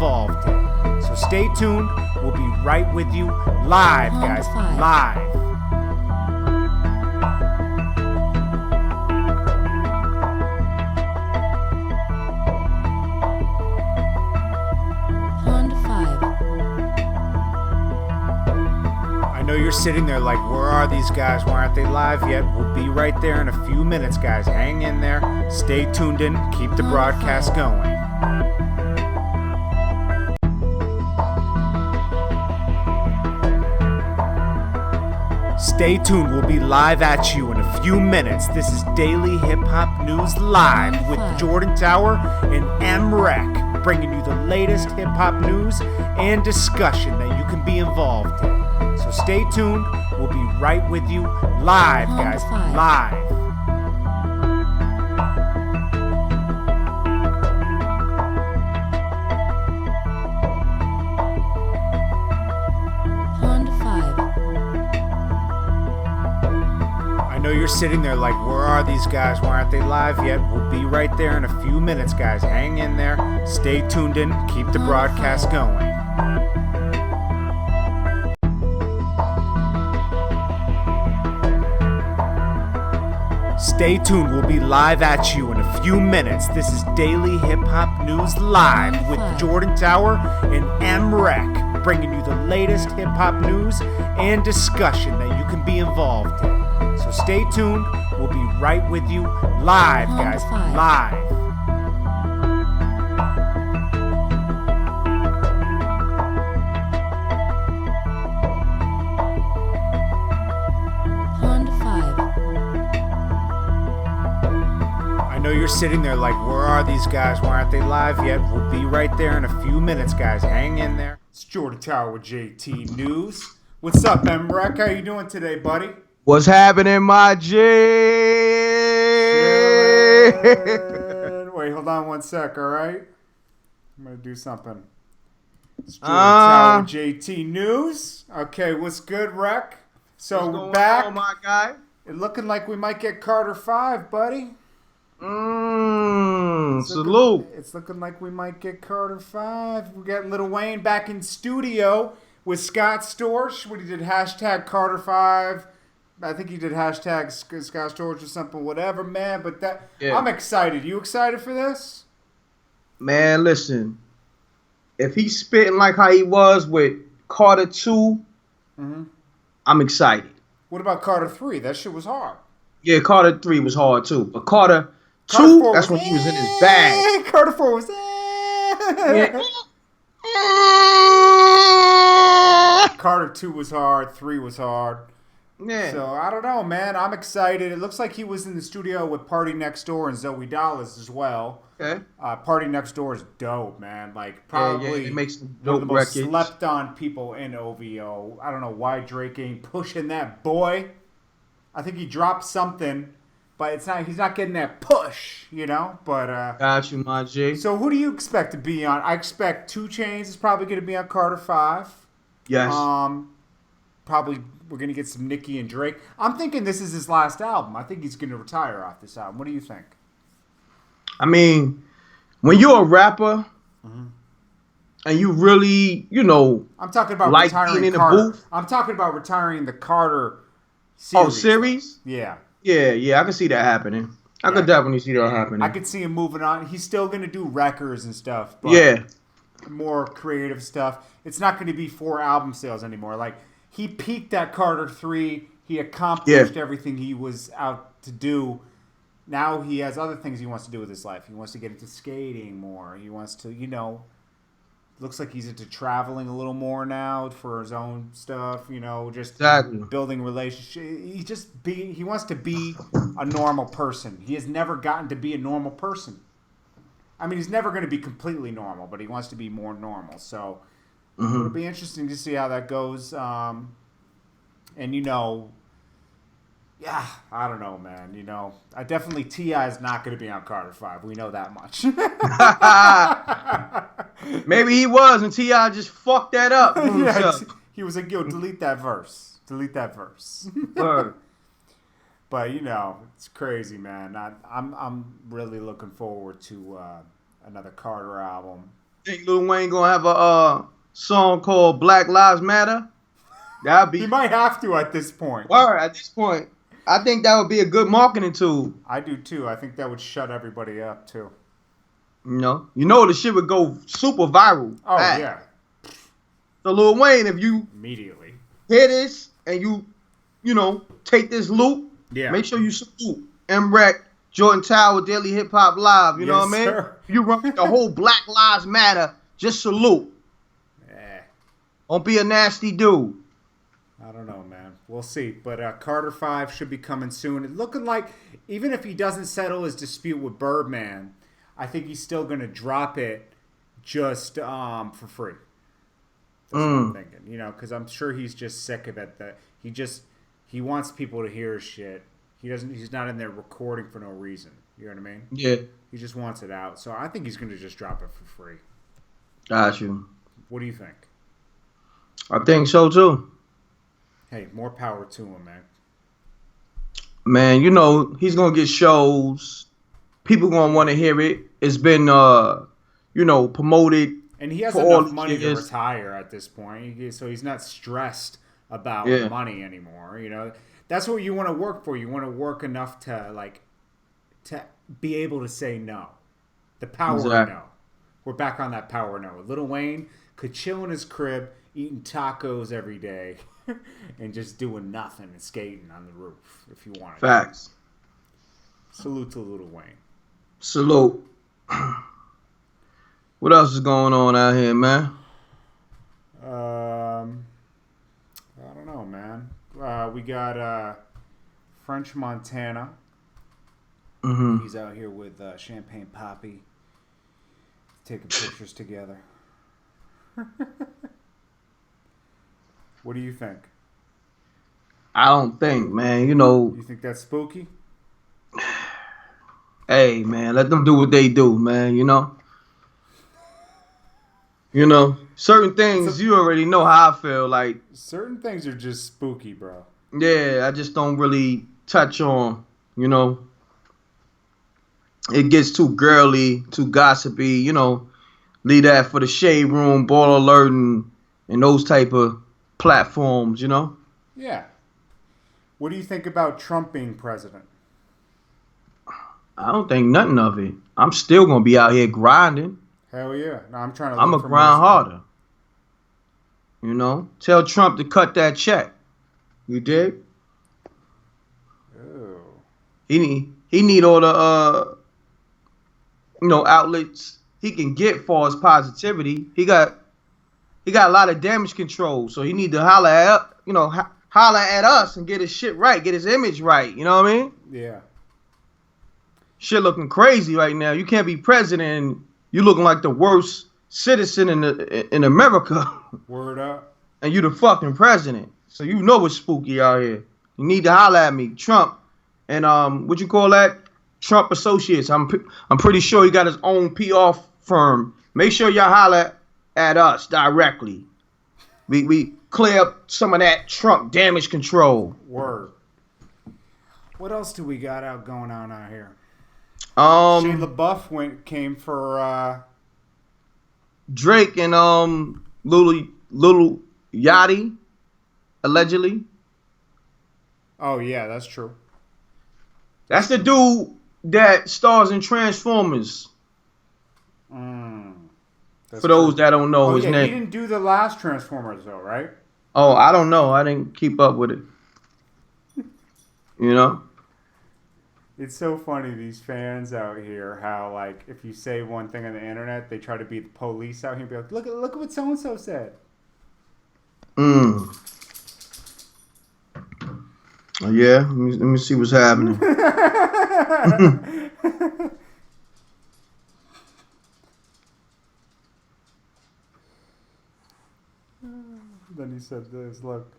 involved in. So stay tuned. We'll be right with you live, guys. Live. I know you're sitting there like, where are these guys? Why aren't they live yet? We'll be right there in a few minutes, guys. Hang in there. Stay tuned in. Keep the broadcast going. Stay tuned. We'll be live at you in a few minutes. This is Daily Hip Hop News Live with Jordan Tower and M-Rec, bringing you the latest hip hop news and discussion that you can be involved in. So stay tuned. We'll be right with you live, guys. Live. I know you're sitting there like, where are these guys? Why aren't they live yet? We'll be right there in a few minutes, guys. Hang in there. Stay tuned in. Keep the broadcast going. Stay tuned. We'll be live at you in a few minutes. This is Daily Hip Hop News Live with Jordan Tower and M-Rec, bringing you the latest hip hop news and discussion that you can be involved in. So stay tuned. We'll be right with you live, guys. Live. I know you're sitting there like, where are these guys? Why aren't they live yet? We'll be right there in a few minutes, guys. Hang in there. It's Jordan Tower with JT News. What's up, M-Rec? How you doing today, buddy? What's happening, my G? Wait, hold on one sec, all right? I'm going to do something. It's Jordan Tower with JT News. Okay, what's good, Rec? So we're back. On, my guy? It looking like we might get Carter 5, buddy. Salute. It's looking like we might get Carter 5. We got Lil Wayne back in studio with Scott Storch when he did hashtag Carter 5. I think he did hashtag Scott Storch or something, whatever, man. But I'm excited. You excited for this? Man, listen. If he's spitting like how he was with Carter 2, I'm excited. What about Carter 3? That shit was hard. Yeah, Carter 3 was hard too. But Carter 2, that's when he was in his bag. Carter 4 was Carter 2 was hard. 3 was hard. Yeah. So, I don't know, man. I'm excited. It looks like he was in the studio with Party Next Door and Zoe Dallas as well. Okay. Party Next Door is dope, man. Like, probably it makes some one of the dope most records. slept-on people in OVO. I don't know why Drake ain't pushing that boy. I think he dropped something, but he's not getting that push, you know? But Got you, my G. So who do you expect to be on? I expect 2 Chainz is probably going to be on Carter 5. Yes. Probably we're going to get some Nicki and Drake. I'm thinking this is his last album. I think he's going to retire off this album. What do you think? I mean, when you're a rapper and you really, I'm talking about like retiring being in the Carter. booth. I'm talking about retiring the Carter series. Oh, series? Yeah. Yeah, I can see that happening. I could definitely see that happening. I could see him moving on. He's still going to do records and stuff. But more creative stuff. It's not going to be 4 album sales anymore. Like, he peaked at Carter 3. He accomplished everything he was out to do. Now he has other things he wants to do with his life. He wants to get into skating more. He wants to, looks like he's into traveling a little more now for his own stuff, just building relationships. He wants to be a normal person. He has never gotten to be a normal person. I mean, he's never going to be completely normal, but he wants to be more normal. So it'll be interesting to see how that goes. I don't know, man. I definitely T.I. is not going to be on Carter 5. We know that much. Maybe he was, and T.I. just fucked that up. He was like, yo, delete that verse. Delete that verse. But, it's crazy, man. I'm really looking forward to another Carter album. Think Lil Wayne gonna have a song called Black Lives Matter? That'd He be might have to at this point. word. At this point, I think that would be a good marketing tool. I do too. I think that would shut everybody up too. You know the shit would go super viral. Oh fast. yeah. So Lil Wayne, if you Immediately hear this and you take this loop, make sure you salute MREC, Jordan Tower, Daily Hip Hop Live. You know what I mean? Sir. You run the whole Black Lives Matter. Just salute. Don't be a nasty dude. I don't know, man. We'll see. But Carter 5 should be coming soon. It's looking like, even if he doesn't settle his dispute with Birdman, I think he's still going to drop it just for free. That's what I'm thinking. Because I'm sure he's just sick of it. He wants people to hear his shit. He's not in there recording for no reason. You know what I mean? Yeah. He just wants it out. So I think he's going to just drop it for free. Got you. What do you think? I think so too. Hey, more power to him, man. Man, he's gonna get shows. People gonna want to hear it. It's been, promoted. And he has enough money to retire at this point, so he's not stressed about money anymore. That's what you want to work for. You want to work enough to be able to say no. The power of no. We're back on that power no. Lil Wayne could chill in his crib, eating tacos every day, and just doing nothing and skating on the roof if you wanted. Facts. Salute to Lil Wayne. Salute. What else is going on out here, man? I don't know, man. We got French Montana. Mm-hmm. He's out here with Champagne Poppy, taking pictures together. What do you think? I don't think, man. You think that's spooky? Hey, man, let them do what they do, man. Certain things you already know how I feel. Like certain things are just spooky, bro. Yeah, I just don't really touch on. It gets too girly, too gossipy. Leave that for the Shade Room, Ball Alert, and those type of platforms. Yeah. What do you think about Trump being president? I don't think nothing of it. I'm still gonna be out here grinding. Hell yeah! No, I'm trying to. I'm a grind harder. Tell Trump to cut that check. You dig? Oh. He need all the outlets he can get for his positivity. He got a lot of damage control, so he need to holler at us and get his shit right, get his image right. You know what I mean? Yeah. Shit looking crazy right now. You can't be president and you looking like the worst citizen in America. Word up. And you the fucking president. So it's spooky out here. You need to holler at me, Trump, and what you call that? Trump Associates. I'm pretty sure he got his own PR firm. Make sure y'all holler at us directly. We clear up some of that Trump damage control. Word. What else do we got going on out here? Shia LaBeouf came for Drake and Lil Yachty, allegedly. Oh yeah, that's true. That's the dude that stars in Transformers. For those that don't know his name. He didn't do the last Transformers though, right? Oh, I don't know. I didn't keep up with it. It's so funny, these fans out here, how if you say one thing on the internet, they try to be the police out here and be like, look at what so and so said. Oh, yeah, let me see what's happening. Then he said this, look.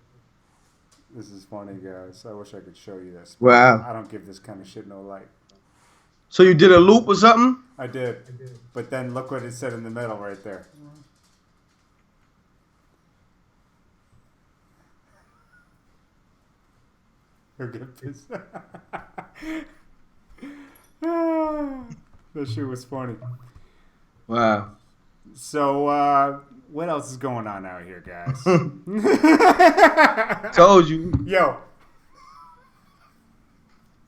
This is funny, guys. I wish I could show you this. Wow. I don't give this kind of shit no light. So you did a loop or something? I did. But then look what it said in the middle right there. He'll get pissed. That shit was funny. Wow. So, what else is going on out here, guys? Told you. Yo.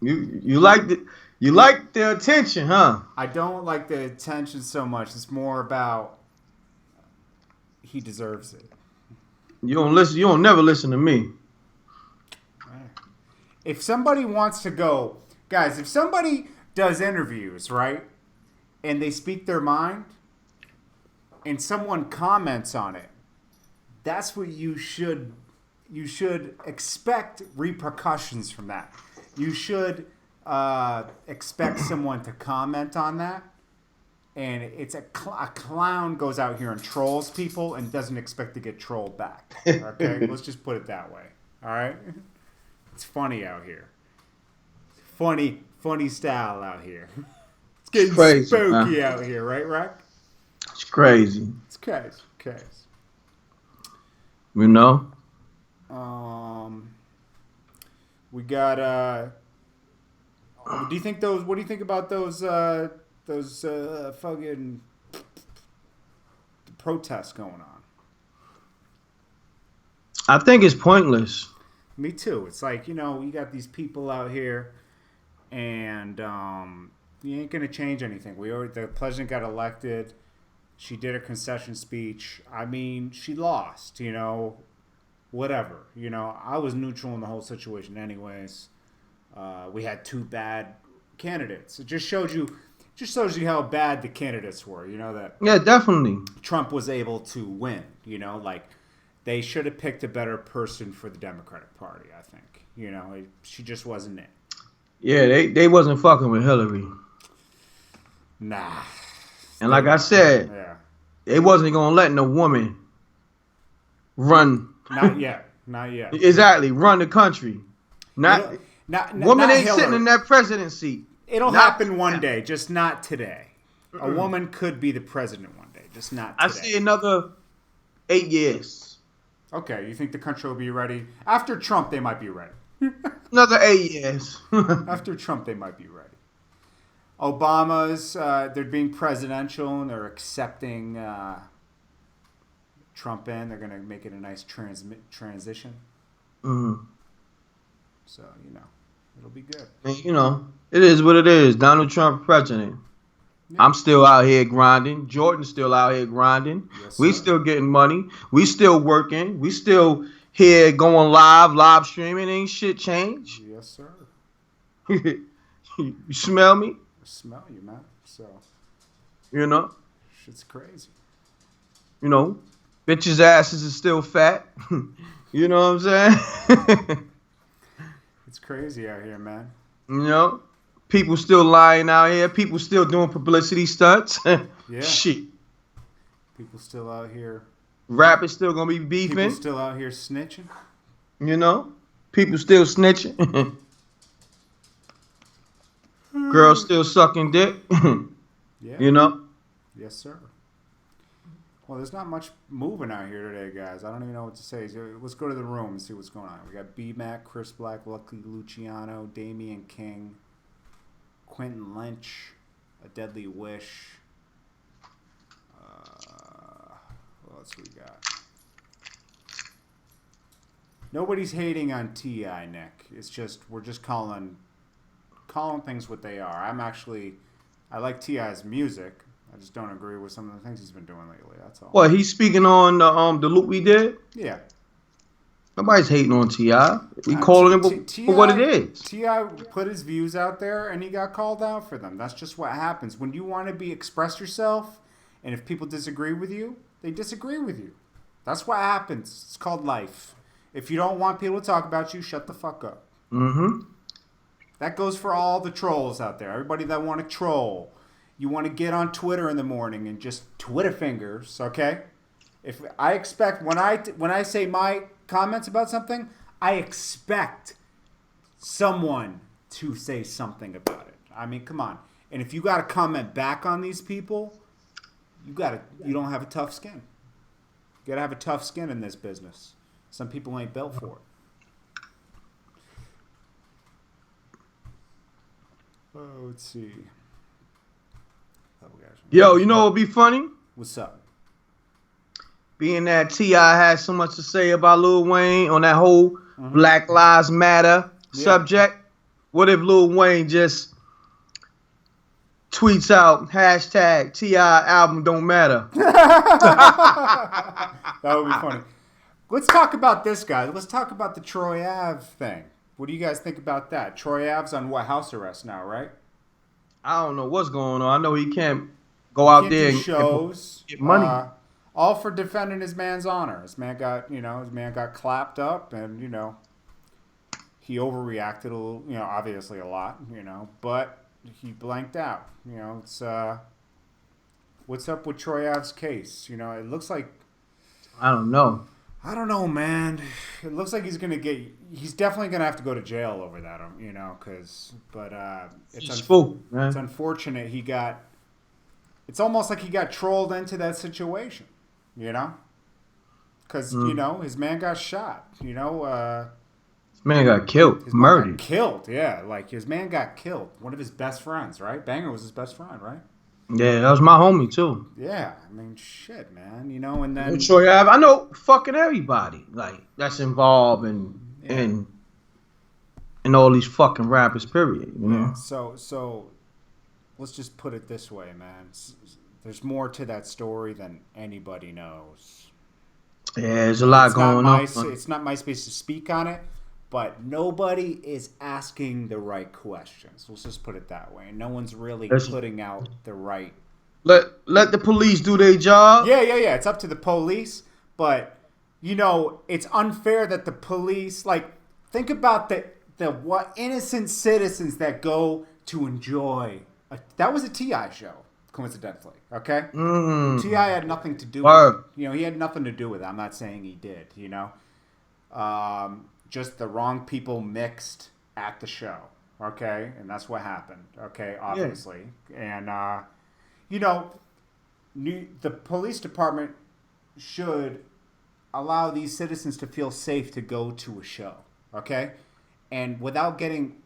You like the attention, huh? I don't like the attention so much. It's more about he deserves it. You don't listen. You don't never listen to me. If somebody wants to go, guys, if somebody does interviews, right, and they speak their mind, and someone comments on it, that's what you should expect repercussions from that. You should expect someone to comment on that, and it's a clown goes out here and trolls people and doesn't expect to get trolled back. Okay, let's just put it that way. All right, it's funny out here. Funny style out here. It's getting crazy, spooky out here, right, Rack? It's crazy. It's crazy. You know. We got. What do you think about those fucking protests going on? I think it's pointless. Me too. It's like, you got these people out here, and you ain't gonna change anything. The president got elected. She did a concession speech. I mean, she lost. Whatever. I was neutral in the whole situation, anyways. We had two bad candidates. It just shows you how bad the candidates were. That. Yeah, definitely. Trump was able to win. They should have picked a better person for the Democratic Party. I think. She just wasn't it. Yeah, they wasn't fucking with Hillary. Nah. And like I said, they wasn't gonna let no woman run. Not yet. Exactly, run the country. Woman ain't Hillary. sitting in that presidency. It'll happen one day, just not today. A woman could be the president one day, just not today. I see another 8 years. Okay, you think the country will be ready? After Trump, they might be ready. Another 8 years. After Trump, they might be ready. Obama's, they're being presidential, and they're accepting Trump in. They're going to make it a nice transition. Mm-hmm. So, it'll be good. And, it is what it is. Donald Trump president. Yeah. I'm still out here grinding. Jordan's still out here grinding. Yes, we still getting money. We still working. We still here going live streaming. Ain't shit changed. Yes, sir. You smell me? I smell you, man. So. Shit's crazy. Bitches' asses is still fat. You know what I'm saying? It's crazy out here, man. People still lying out here. People still doing publicity stunts. Yeah. Shit. People still out here. Rappers still gonna be beefing. People still out here snitching. People still snitching. Girls still sucking dick. Yeah. Yes, sir. Well, there's not much moving out here today, guys. I don't even know what to say. Let's go to the room and see what's going on. We got B-Mac, Chris Black, Lucky Luciano, Damian King, Quentin Lynch, A Deadly Wish. What else we got? Nobody's hating on T.I., Nick. It's just, we're just calling things what they are. I like T.I.'s music. I just don't agree with some of the things he's been doing lately. That's all. What, he's speaking on the loop we did? Yeah. Nobody's hating on T.I. We calling him for what it is. T.I. put his views out there, and he got called out for them. That's just what happens. When you want to express yourself, and if people disagree with you, they disagree with you. That's what happens. It's called life. If you don't want people to talk about you, shut the fuck up. Mm-hmm. That goes for all the trolls out there. Everybody that want to troll. You want to get on Twitter in the morning and just Twitter fingers, okay? If I expect when I say my comments about something, I expect someone to say something about it. I mean, come on. And if you got to comment back on these people, you don't have a tough skin. You got to have a tough skin in this business. Some people ain't built for it. Oh, let's see. Yo, you know what would be funny? What's up? being that T.I. had so much to say about Lil Wayne on that whole Black Lives Matter subject, what if Lil Wayne just tweets out hashtag T.I. album don't matter? That would be funny. Let's talk about this, guys. Let's talk about the Troy Ave thing. What do you guys think about that? Troy Ave's on what, house arrest now, right? I don't know what's going on. I know he can't go out there and shows, get money. All for defending his man's honor. His man got clapped up, and he overreacted a little, obviously a lot, but he blanked out. It's what's up with Troy Ave's case? It looks like I don't know. I don't know, man. It looks like he's definitely gonna have to go to jail over that, it's unfortunate it's almost like he got trolled into that situation, because his man got shot, his man got killed, murdered. His man got killed. One of his best friends, right? Banger was his best friend, right? Yeah, that was my homie too. Yeah, I mean, shit, man. And then Troy Ave, I know fucking everybody that's involved in all these fucking rappers. Period. Yeah. So let's just put it this way, man. There's more to that story than anybody knows. Yeah, there's a lot going on. It's not my space to speak on it, but nobody is asking the right questions. Let's just put it that way. No one's really putting out the right. Let the police do their job. Yeah. It's up to the police, but it's unfair that the police think about what innocent citizens that go to enjoy. That was a T.I. show, coincidentally. Okay, T.I. had nothing to do with it. He had nothing to do with it. I'm not saying he did. Just the wrong people mixed at the show, okay? And that's what happened, okay, obviously. Yeah. And, the police department should allow these citizens to feel safe to go to a show, okay? And without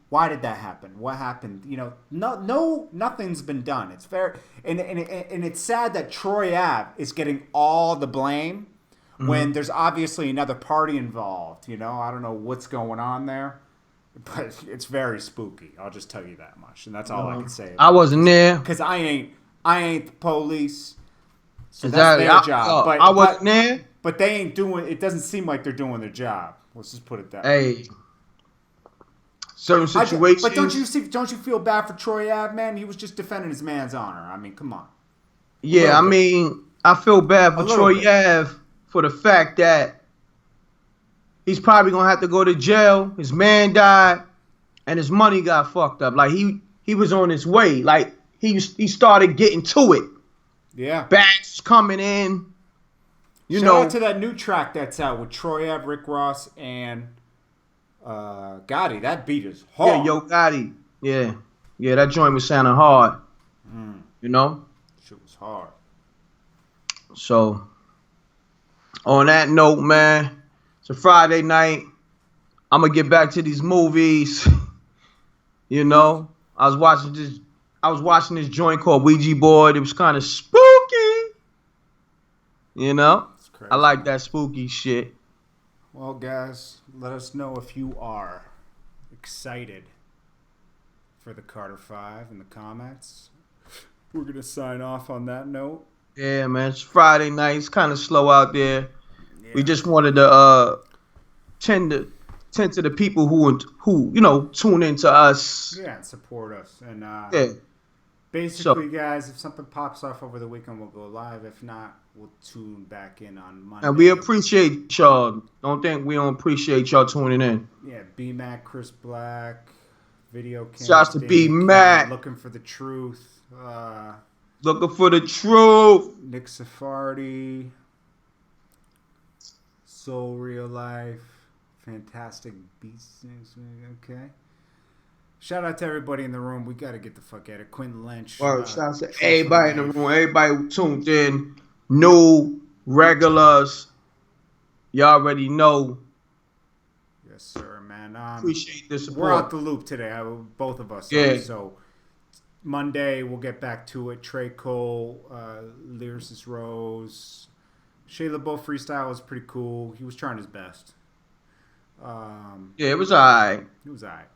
why did that happen? What happened? Nothing's been done. It's fair. And it's sad that Troy Ave is getting all the blame when there's obviously another party involved. I don't know what's going on there, but it's very spooky. I'll just tell you that much, and that's all I can say. I wasn't there because I ain't the police, so that's their job. But I wasn't there. But they ain't doing. It doesn't seem like they're doing their job. Let's just put it that way. Certain situations. But don't you feel bad for Troy Ave, man? He was just defending his man's honor. I mean, come on. Yeah, I feel bad for Troy Ave. For the fact that he's probably gonna have to go to jail. His man died, and his money got fucked up. He was on his way. He started getting to it. Yeah, bags coming in. Shout out to that new track that's out with Troy Ave, Rick Ross, and Gotti. That beat is hard. Yeah, Yo Gotti. Yeah, that joint was sounding hard. Shit was hard. So. On that note, man, it's a Friday night. I'm gonna get back to these movies. I was watching this joint called Ouija Board. It was kind of spooky. I like that spooky shit. Well, guys, let us know if you are excited for the Carter 5 in the comments. We're gonna sign off on that note. Yeah, man, it's Friday night. It's kind of slow out there. Yeah. We just wanted to tend to the people who tune into us. Yeah, and support us. And basically, guys, if something pops off over the weekend, we'll go live. If not, we'll tune back in on Monday. And we appreciate y'all. Don't think we don't appreciate y'all tuning in. Yeah, B-Mac, Chris Black, Video Camp. Shouts to B-Mac. Looking for the truth. Looking for the truth. Nick Safardi. Soul Real Life. Fantastic Beasts. Okay. Shout out to everybody in the room. We got to get the fuck out of Quentin Lynch. Shout out to everybody in the room. Everybody who tuned in. New regulars. Y'all already know. Yes, sir, man. Appreciate the support. We're out the loop today. Both of us. Yeah. So Monday, we'll get back to it. Trey Cole, Lyricist Rose, Shea LaBeouf freestyle was pretty cool. He was trying his best. Yeah, it was alright. It was alright.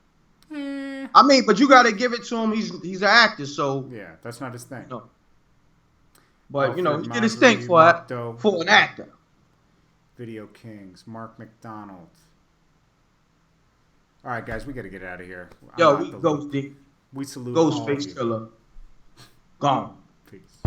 I mean, but you got to give it to him. He's an actor, so yeah, that's not his thing. No. But he did his Montgomery, thing for an actor. Video Kings, Mark McDonald. All right, guys, we got to get out of here. Yo, we salute Ghostface Killer. Gone. Peace.